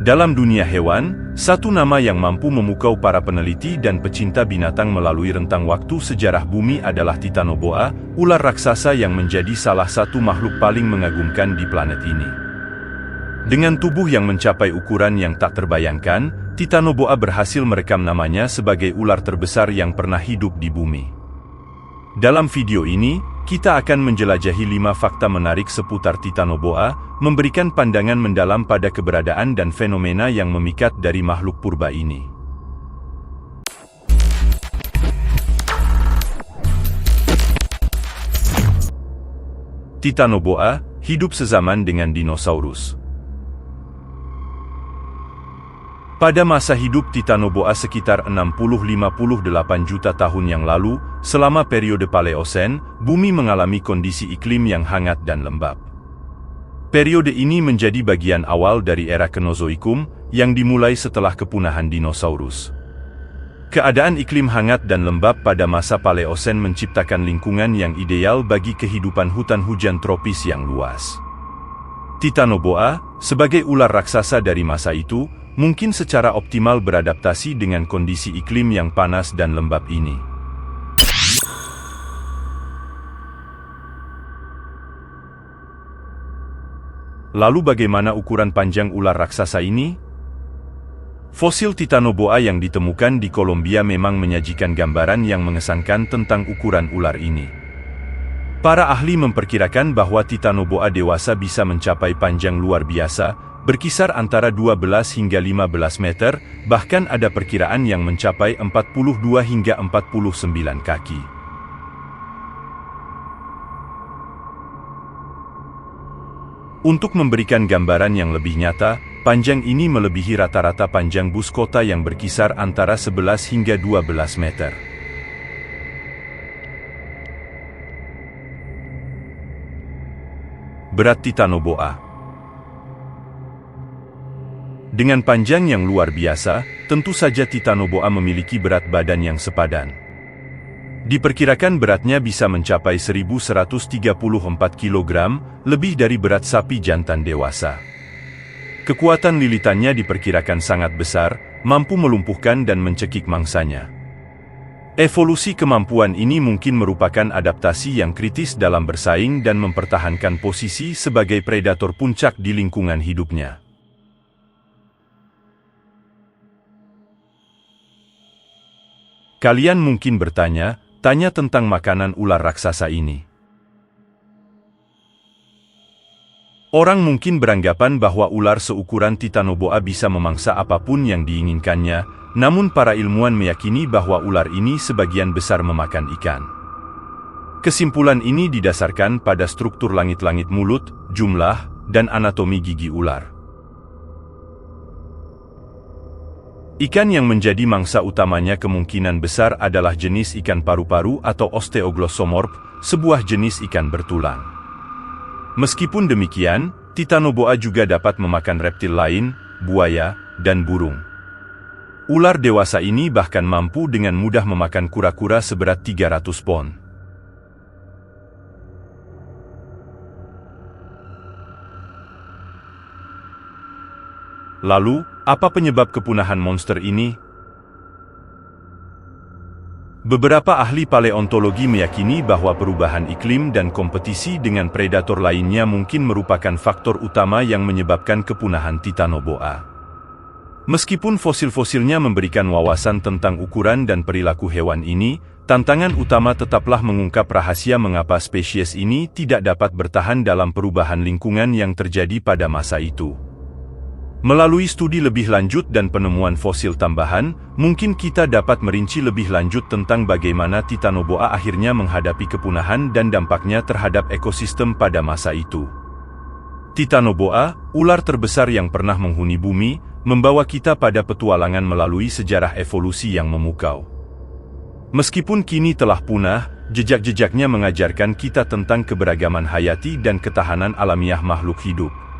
Dalam dunia hewan, satu nama yang mampu memukau para peneliti dan pecinta binatang melalui rentang waktu sejarah bumi adalah Titanoboa, ular raksasa yang menjadi salah satu makhluk paling mengagumkan di planet ini. Dengan tubuh yang mencapai ukuran yang tak terbayangkan, Titanoboa berhasil merekam namanya sebagai ular terbesar yang pernah hidup di bumi. Dalam video ini, kita akan menjelajahi 5 fakta menarik seputar Titanoboa, memberikan pandangan mendalam pada keberadaan dan fenomena yang memikat dari makhluk purba ini. Titanoboa hidup sezaman dengan dinosaurus. Pada masa hidup Titanoboa sekitar 60-58 juta tahun yang lalu, selama periode Paleosen, bumi mengalami kondisi iklim yang hangat dan lembab. Periode ini menjadi bagian awal dari era Kenozoikum, yang dimulai setelah kepunahan dinosaurus. Keadaan iklim hangat dan lembab pada masa Paleosen menciptakan lingkungan yang ideal bagi kehidupan hutan hujan tropis yang luas. Titanoboa, sebagai ular raksasa dari masa itu, mungkin secara optimal beradaptasi dengan kondisi iklim yang panas dan lembab ini. Lalu bagaimana ukuran panjang ular raksasa ini? Fosil Titanoboa yang ditemukan di Kolombia memang menyajikan gambaran yang mengesankan tentang ukuran ular ini. Para ahli memperkirakan bahwa Titanoboa dewasa bisa mencapai panjang luar biasa, berkisar antara 12 hingga 15 meter, bahkan ada perkiraan yang mencapai 42 hingga 49 kaki. Untuk memberikan gambaran yang lebih nyata, panjang ini melebihi rata-rata panjang bus kota yang berkisar antara 11 hingga 12 meter. Berat Titanoboa. Dengan panjang yang luar biasa, tentu saja Titanoboa memiliki berat badan yang sepadan. Diperkirakan beratnya bisa mencapai 1134 kg, lebih dari berat sapi jantan dewasa. Kekuatan lilitannya diperkirakan sangat besar, mampu melumpuhkan dan mencekik mangsanya. Evolusi kemampuan ini mungkin merupakan adaptasi yang kritis dalam bersaing dan mempertahankan posisi sebagai predator puncak di lingkungan hidupnya. Kalian mungkin bertanya tentang makanan ular raksasa ini. Orang mungkin beranggapan bahwa ular seukuran Titanoboa bisa memangsa apapun yang diinginkannya, namun para ilmuwan meyakini bahwa ular ini sebagian besar memakan ikan. Kesimpulan ini didasarkan pada struktur langit-langit mulut, jumlah, dan anatomi gigi ular. Ikan yang menjadi mangsa utamanya kemungkinan besar adalah jenis ikan paru-paru atau Osteoglossomorph, sebuah jenis ikan bertulang. Meskipun demikian, Titanoboa juga dapat memakan reptil lain, buaya, dan burung. Ular dewasa ini bahkan mampu dengan mudah memakan kura-kura seberat 300 pon. Lalu, apa penyebab kepunahan monster ini? Beberapa ahli paleontologi meyakini bahwa perubahan iklim dan kompetisi dengan predator lainnya mungkin merupakan faktor utama yang menyebabkan kepunahan Titanoboa. Meskipun fosil-fosilnya memberikan wawasan tentang ukuran dan perilaku hewan ini, tantangan utama tetaplah mengungkap rahasia mengapa spesies ini tidak dapat bertahan dalam perubahan lingkungan yang terjadi pada masa itu. Melalui studi lebih lanjut dan penemuan fosil tambahan, mungkin kita dapat merinci lebih lanjut tentang bagaimana Titanoboa akhirnya menghadapi kepunahan dan dampaknya terhadap ekosistem pada masa itu. Titanoboa, ular terbesar yang pernah menghuni bumi, membawa kita pada petualangan melalui sejarah evolusi yang memukau. Meskipun kini telah punah, jejak-jejaknya mengajarkan kita tentang keberagaman hayati dan ketahanan alamiah makhluk hidup.